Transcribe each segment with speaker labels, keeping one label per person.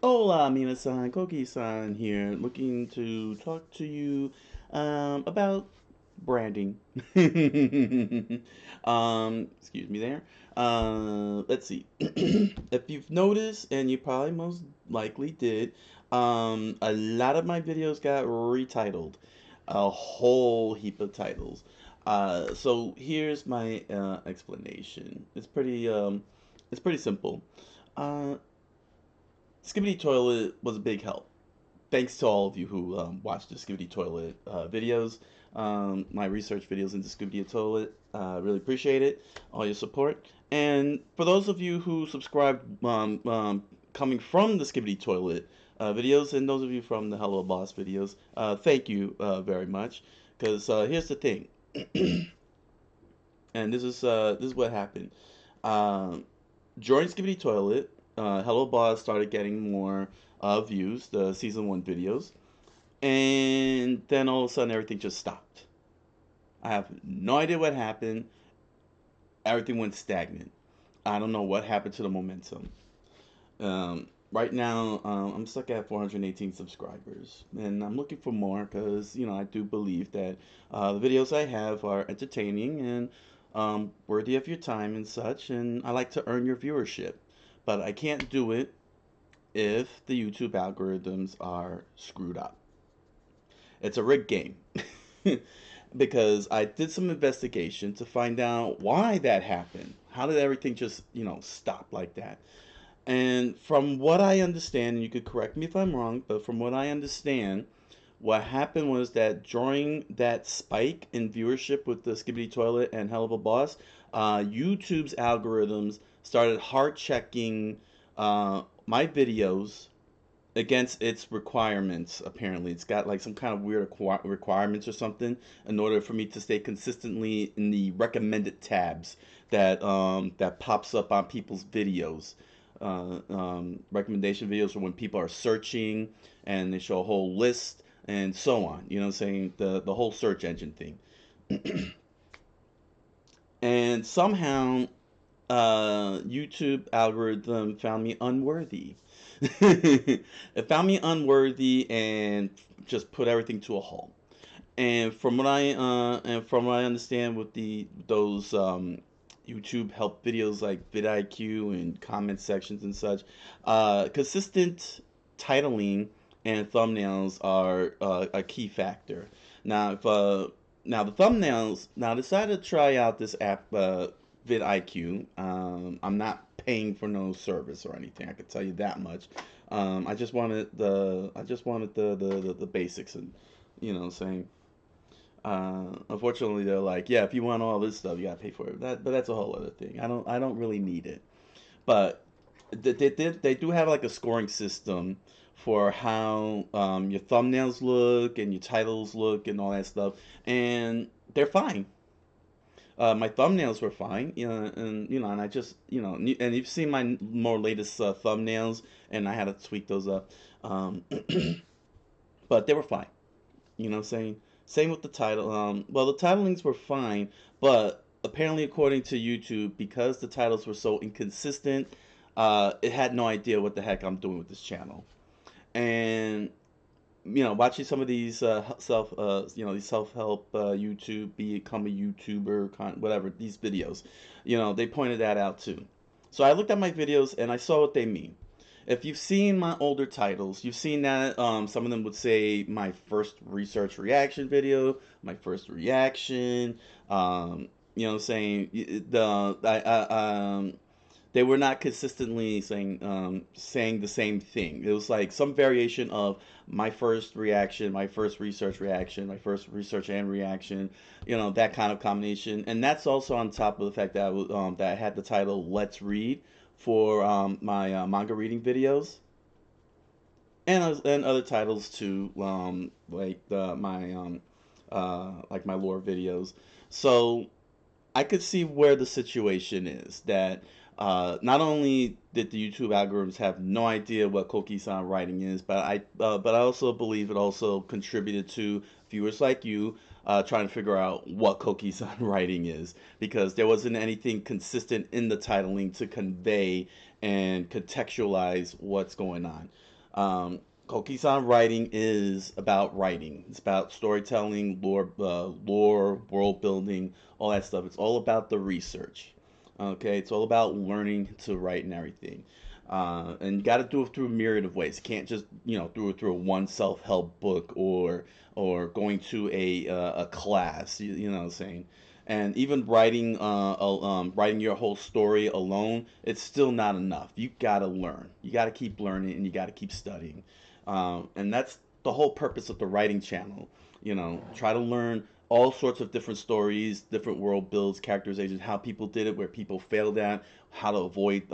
Speaker 1: Hola, Mina-san, Coqui-san here, looking to talk to you about branding. Excuse me there. Let's see. If you've noticed, and you probably most likely did, a lot of my videos got retitled, a whole heap of titles. So here's my explanation. It's pretty simple. Uh, Skibbity Toilet was a big help. Thanks to all of you who watched the Skibbity Toilet videos, my research videos into Skibbity Toilet. Really appreciate it, all your support. And for those of you who subscribed coming from the Skibbity Toilet videos, and those of you from the Hello Boss videos, thank you very much. Because here's the thing, and this is what happened. Um, During Skibbity Toilet, Hello Boss started getting more views, the season one videos, and then all of a sudden everything just stopped. I have no idea what happened. Everything went stagnant. I don't know what happened to the momentum. Right now, I'm stuck at 418 subscribers, and I'm looking for more because I do believe that the videos I have are entertaining and worthy of your time and such, and I like to earn your viewership, but I can't do it if the YouTube algorithms are screwed up. It's a rigged game. Because I did some investigation to find out why that happened. How did everything just, stop like that? And from what I understand, and you could correct me if I'm wrong, but from what I understand, what happened was that during that spike in viewership with the Skibbity Toilet and Hell of a Boss, YouTube's algorithms started heart checking my videos against its requirements. Apparently it's got like some kind of weird requirements or something in order for me to stay consistently in the recommended tabs that pops up on people's videos. Recommendation videos are when people are searching and they show a whole list and so on, saying the whole search engine thing. And somehow YouTube algorithm found me unworthy. It found me unworthy and just put everything to a halt. And from what I understand with the those YouTube help videos like vidIQ and comment sections and such, consistent titling and thumbnails are a key factor. Now, if now the thumbnails, now I decided to try out this app, vidIQ. I'm not paying for no service or anything. I can tell you that much. I just wanted the basics and saying. Unfortunately, they're like, yeah, if you want all this stuff, you gotta pay for it. But that's a whole other thing. I don't really need it. But they do have like a scoring system for how your thumbnails look and your titles look and all that stuff, and they're fine. My thumbnails were fine, and I just, and you've seen my more latest thumbnails, and I had to tweak those up, um, but they were fine. Saying same with the title. Well, the titlings were fine, but apparently, according to YouTube, because the titles were so inconsistent, it had no idea what the heck I'm doing with this channel. And watching some of these these self-help YouTube, become a YouTuber, whatever, these videos, they pointed that out too. So I looked at my videos and I saw what they mean. If you've seen my older titles, you've seen that some of them would say my first research reaction video, my first reaction, saying they were not consistently saying the same thing. It was like some variation of my first reaction, my first research reaction, my first research and reaction, that kind of combination. And that's also on top of the fact that that I had the title "Let's Read" for my manga reading videos, and other titles too, like my lore videos. So I could see where the situation is that not only did the YouTube algorithms have no idea what Coqui-san writing is, but I also believe it also contributed to viewers like you trying to figure out what Coqui-san writing is, because there wasn't anything consistent in the titling to convey and contextualize what's going on. Um, Coqui-san writing is about writing. It's about storytelling, lore, world building, all that stuff. It's all about the research. Okay, it's all about learning to write and everything. And you got to do it through a myriad of ways. You can't just do it through a one self-help book or going to a class. You know what I'm saying? And even writing your whole story alone, it's still not enough. You gotta learn. You gotta keep learning, and you gotta keep studying. And that's the whole purpose of the writing channel. Try to learn all sorts of different stories, different world builds, characterizations, how people did it, where people failed at, how to avoid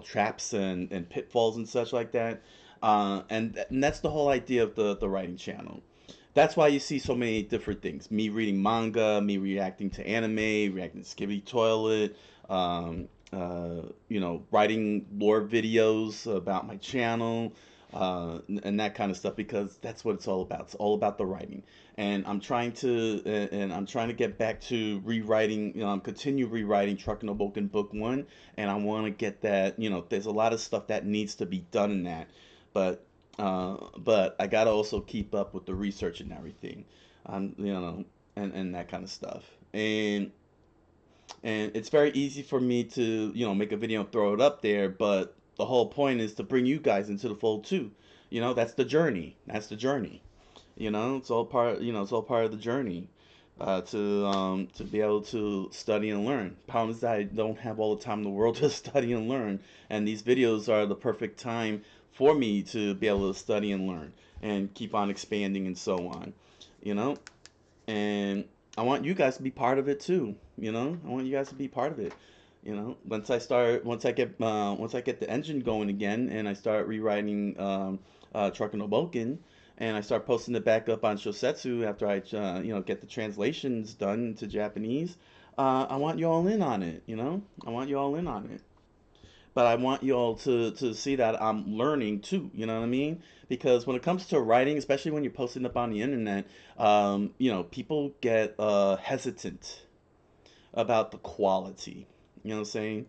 Speaker 1: traps and pitfalls and such like that. And that's the whole idea of the writing channel. That's why you see so many different things. Me reading manga, me reacting to anime, reacting to Skibby Toilet, writing lore videos about my channel, and that kind of stuff because that's what it's all about. It's all about the writing, and I'm trying to get back to rewriting, continue rewriting Truck No Boken Book One, and I want to get that. There's a lot of stuff that needs to be done in that, but but I gotta also keep up with the research and everything, and that kind of stuff. And it's very easy for me to make a video and throw it up there, but the whole point is to bring you guys into the fold too. That's the journey. That's the journey. It's all part. It's all part of the journey. To be able to study and learn. Problem is that I don't have all the time in the world to study and learn, and these videos are the perfect time for me to be able to study and learn and keep on expanding and so on. You know, and I want you guys to be part of it too. I want you guys to be part of it. Once I get the engine going again, and I start rewriting Truck No Boken, and I start posting it back up on SYOSETSU after I get the translations done into Japanese. I want you all in on it. I want you all in on it. But I want you all to see that I'm learning too. You know what I mean? Because when it comes to writing, especially when you're posting up on the internet, people get hesitant about the quality. You know what I'm saying?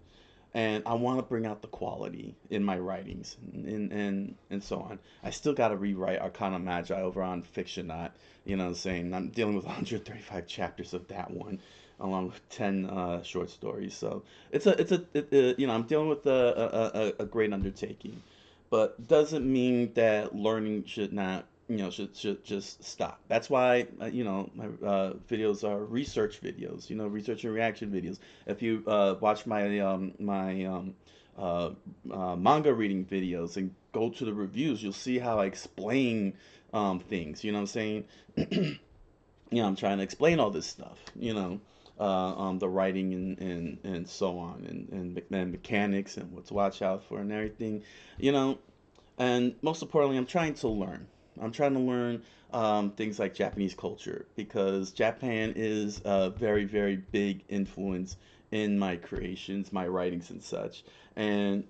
Speaker 1: And I want to bring out the quality in my writings and so on. I still got to rewrite Arcana Magi over on FICTIONAUT. You know what I'm saying? I'm dealing with 135 chapters of that one, along with 10 short stories. So I'm dealing with a great undertaking, but doesn't mean that learning should not should just stop. That's why my videos are research videos, research and reaction videos. If you watch uh, manga reading videos and go to the reviews, you'll see how I explain things. You know what I'm saying? I'm trying to explain all this stuff. The writing and so on, and mechanics and what to watch out for and everything. You know, and most importantly, I'm trying to learn. I'm trying to learn things like Japanese culture because Japan is a very, very big influence in my creations, my writings, and such. And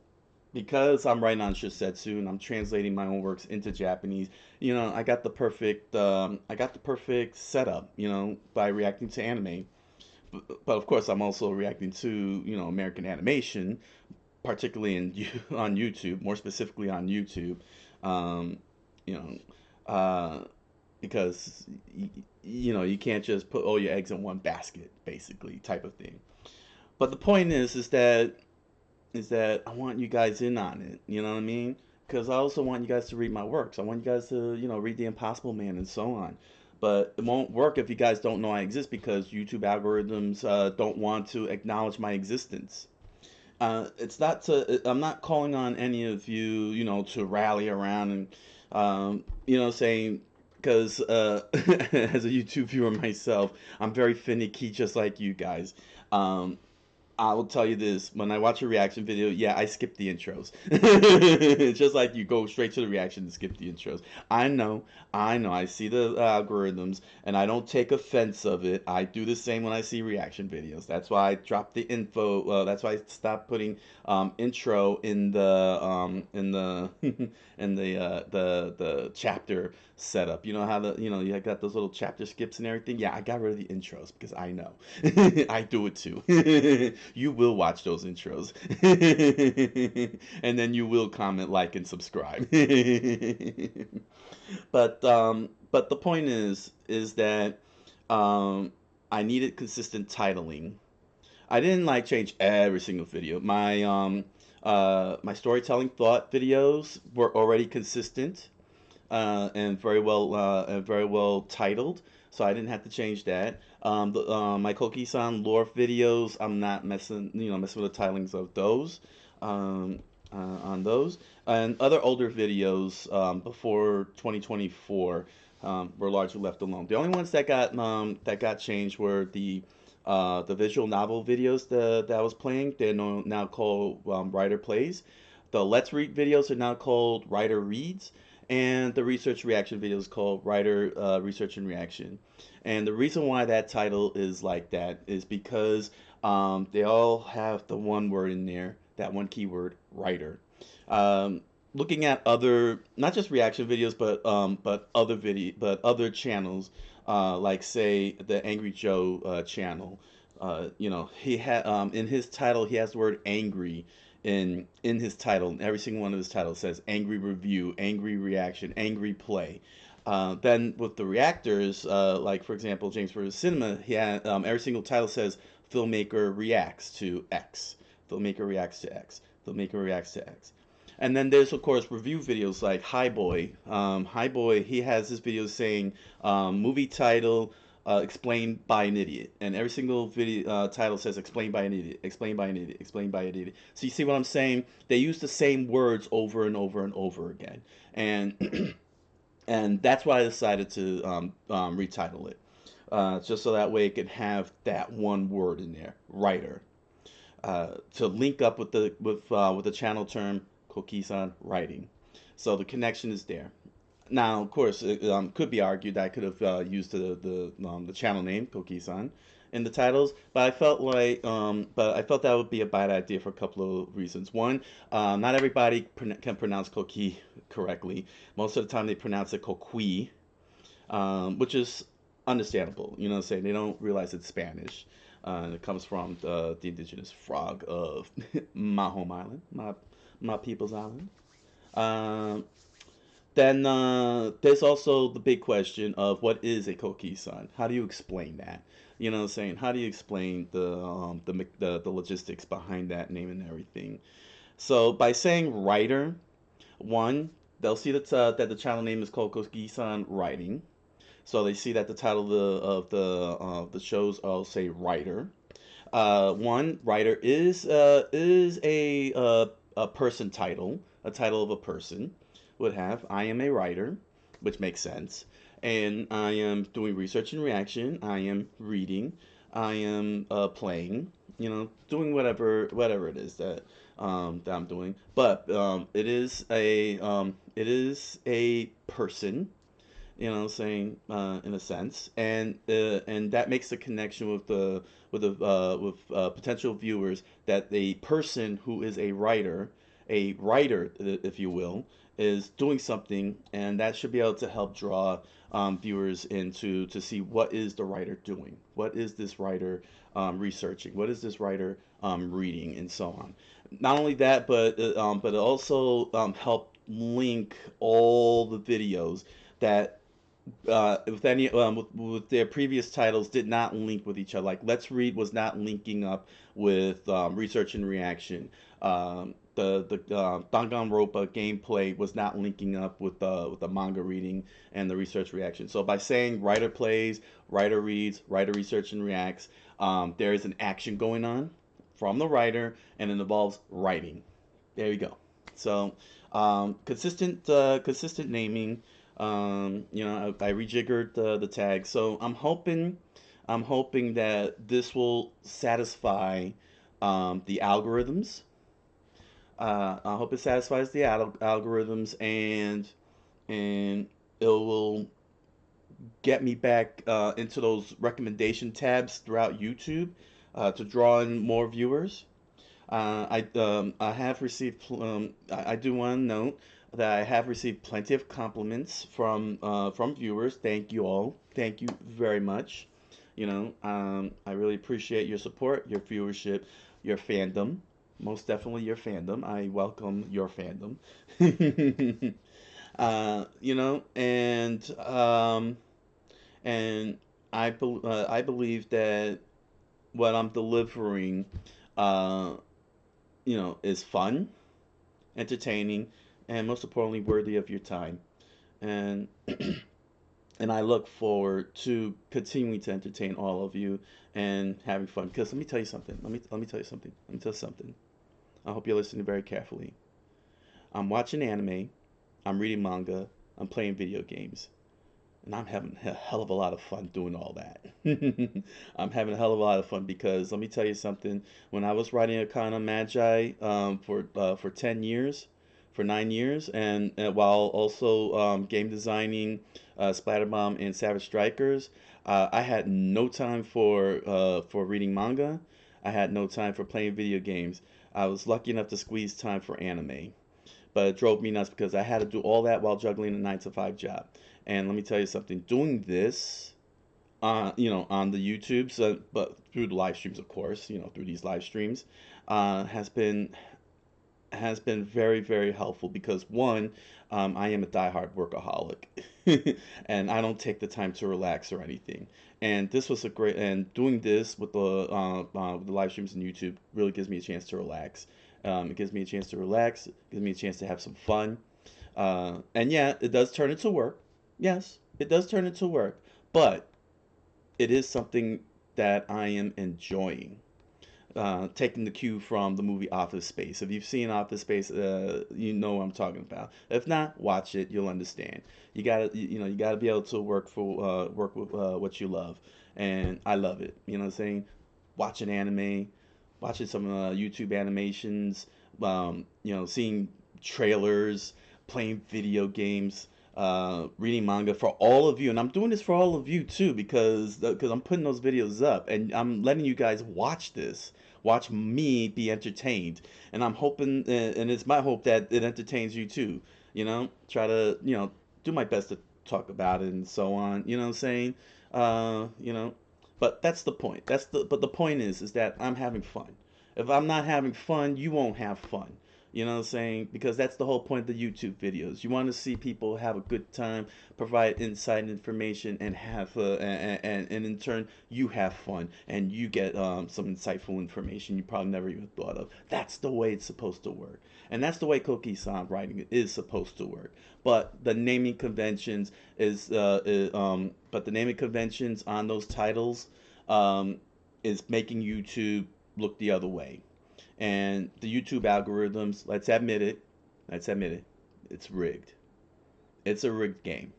Speaker 1: because I'm writing on Shosetsu and I'm translating my own works into Japanese, I got the perfect setup, by reacting to anime. But of course, I'm also reacting to American animation, particularly on YouTube, more specifically on YouTube. Um, you know, uh, because you can't just put all your eggs in one basket, basically, type of thing. But the point is that I want you guys in on it. You know what I mean? Because I also want you guys to read my works. I want you guys to read The Impossible Man and so on. But it won't work if you guys don't know I exist because YouTube algorithms don't want to acknowledge my existence. It's not to. I'm not calling on any of you, to rally around and, saying because as a YouTube viewer myself, I'm very finicky, just like you guys. Um, I will tell you this: when I watch a reaction video, yeah, I skip the intros. Just like you go straight to the reaction and skip the intros. I know, I know. I see the algorithms, and I don't take offense of it. I do the same when I see reaction videos. That's why I dropped the info. That's why I stopped putting intro in the the chapter setup. You know how you got those little chapter skips and everything. Yeah, I got rid of the intros because I know I do it too. You will watch those intros. And then you will comment, like, and subscribe. But the point is that um, I needed consistent titling. I didn't like change every single video. My storytelling thought videos were already consistent and very well titled, so I didn't have to change that. My Coqui-san lore videos, I'm not messing with the titlings of those, um, on those, and other older videos before 2024 were largely left alone. The only ones that got changed were the visual novel videos that I was playing. They're now called Writer Plays. The Let's Read videos are now called Writer Reads, and the research reaction video is called Writer Research and Reaction. And the reason why that title is like that is because they all have the one word in there, that one keyword, writer. Um, Looking at other, not just reaction videos, but other channels, like say the Angry Joe channel. He had in his title he has the word angry in his title. Every single one of his titles says angry review, angry reaction, angry play. Then with the reactors, like for example James vs. Cinema, he had every single title says filmmaker reacts to X, filmmaker reacts to X, filmmaker reacts to X. And then there's of course review videos like Hi Boy. Hi Boy, he has his videos saying movie title explained by an idiot, and every single video title says explained by an idiot, explained by an idiot, explained by an idiot. So you see what I'm saying? They use the same words over and over and over again, and and that's why I decided to retitle it, just so that way it could have that one word in there, writer, to link up with the channel term Coquisan writing. So the connection is there. Now, of course, it could be argued that I could have used the channel name Coqui-san in the titles, but I felt that would be a bad idea for a couple of reasons. One, not everybody can pronounce Coqui correctly. Most of the time, they pronounce it Coqui, which is understandable. You know what I'm saying? They don't realize it's Spanish. It comes from the indigenous frog of my home island, my people's island. Um, then there's also the big question of what is a Koki-san? How do you explain that? You know what I'm saying? How do you explain the logistics behind that name and everything? So by saying writer, one, they'll see that the channel name is called Koki-san Writing. So they see that the title of the shows all say writer. One, writer is a person title, a title of a person would have. I am a writer, which makes sense, and I am doing research and reaction. I am reading. I am playing. Doing whatever it is that I'm doing. But it is a person, saying in a sense, and that makes the connection with potential viewers that a person who is a writer, if you will, is doing something, and that should be able to help draw viewers into to see what is the writer doing, what is this writer researching, what is this writer reading, and so on. Not only that, but it also help link all the videos that with their previous titles did not link with each other. Like Let's Read was not linking up with Research and Reaction. The Danganronpa gameplay was not linking up with the manga reading and the research reaction. So by saying writer plays, writer reads, writer research and reacts, there is an action going on from the writer, and it involves writing. There you go. So consistent naming. I rejiggered the tag, so I'm hoping that this will satisfy the algorithms. I hope it satisfies the algorithms, and it will get me back into those recommendation tabs throughout YouTube to draw in more viewers. I have received. I do want to note that I have received plenty of compliments from viewers. Thank you all. Thank you very much. I really appreciate your support, your viewership, your fandom. Most definitely your fandom. I welcome your fandom. And I believe that what I'm delivering, uh, is fun, entertaining, and most importantly, worthy of your time. And and I look forward to continuing to entertain all of you and having fun. Because let me tell you something. Let me tell you something. Let me tell you something. I hope you're listening very carefully. I'm watching anime. I'm reading manga. I'm playing video games. And I'm having a hell of a lot of fun doing all that. I'm having a hell of a lot of fun because let me tell you something. When I was writing Arcana Magi for 10 years, for 9 years, and while also game designing Splatterbomb and Savage Strikers, I had no time for reading manga. I had no time for playing video games. I was lucky enough to squeeze time for anime, but it drove me nuts because I had to do all that while juggling a 9 to 5 job. And let me tell you something, doing this, on the YouTube, but through the live streams, of course, through these live streams, has been very, very helpful because one, I am a diehard workaholic, and I don't take the time to relax or anything. And this was a great, and doing this with the live streams on YouTube really gives me a chance to relax. It gives me a chance to relax. It gives me a chance to have some fun. And yeah, it does turn into work. Yes, it does turn into work, but it is something that I am enjoying, taking the cue from the movie Office Space. If you've seen Office Space, you know what I'm talking about. If not, watch it. You'll understand. You gotta be able to work with what you love, and I love it. You know what I'm saying? Watching anime, watching some YouTube animations, seeing trailers, playing video games, reading manga for all of you, and I'm doing this for all of you too because I'm putting those videos up and I'm letting you guys watch me be entertained, and I'm hoping, and it's my hope that it entertains you too. Try to do my best to talk about it and so on. You know what I'm saying? Uh, you know, but that's the point. But the point is that I'm having fun. If I'm not having fun, you won't have fun. You know what I'm saying? Because that's the whole point of the YouTube videos. You want to see people have a good time, provide insight and information, and and in turn you have fun and you get some insightful information you probably never even thought of. That's the way it's supposed to work, and that's the way Coqui-san writing is supposed to work. But the naming conventions on those titles um, is making YouTube look the other way, and the YouTube algorithms, let's admit it, it's rigged. It's a rigged game.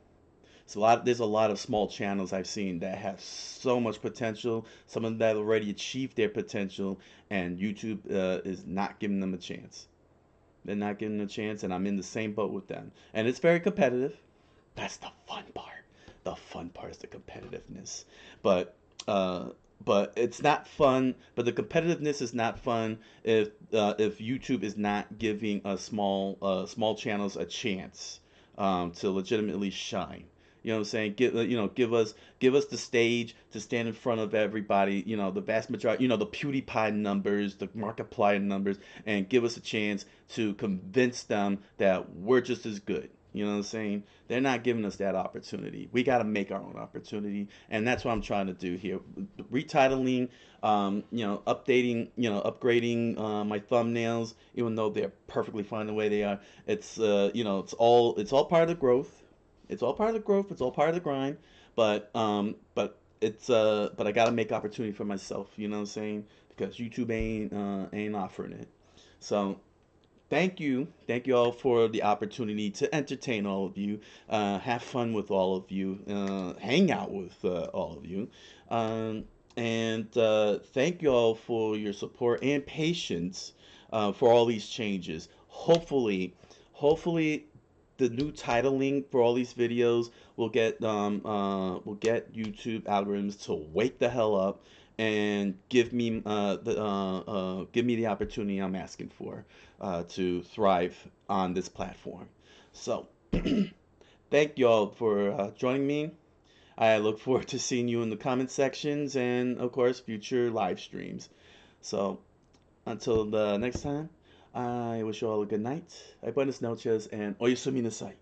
Speaker 1: There's a lot of small channels I've seen that have so much potential, some of them that already achieved their potential, and YouTube is not giving them a chance. They're not giving them a chance, and I'm in the same boat with them. And it's very competitive. That's the fun part. The fun part is the competitiveness. But uh, but it's not fun. But the competitiveness is not fun if YouTube is not giving small channels a chance to legitimately shine. You know what I'm saying? Give us the stage to stand in front of everybody. The vast majority. The PewDiePie numbers, the Markiplier numbers, and give us a chance to convince them that we're just as good. You know what I'm saying? They're not giving us that opportunity. We got to make our own opportunity, and that's what I'm trying to do here. Retitling, updating, upgrading my thumbnails, even though they're perfectly fine the way they are. It's all part of the growth. It's all part of the growth. It's all part of the grind. But I got to make opportunity for myself. You know what I'm saying? Because YouTube ain't offering it. So thank you all for the opportunity to entertain all of you, have fun with all of you, hang out with all of you, and thank you all for your support and patience for all these changes. Hopefully the new titling for all these videos will get YouTube algorithms to wake the hell up and give me the opportunity I'm asking for to thrive on this platform. So thank you all for joining me. I look forward to seeing you in the comment sections and, of course, future live streams. So, until the next time, I wish you all a good night. Buenas noches and oyasumi nasai.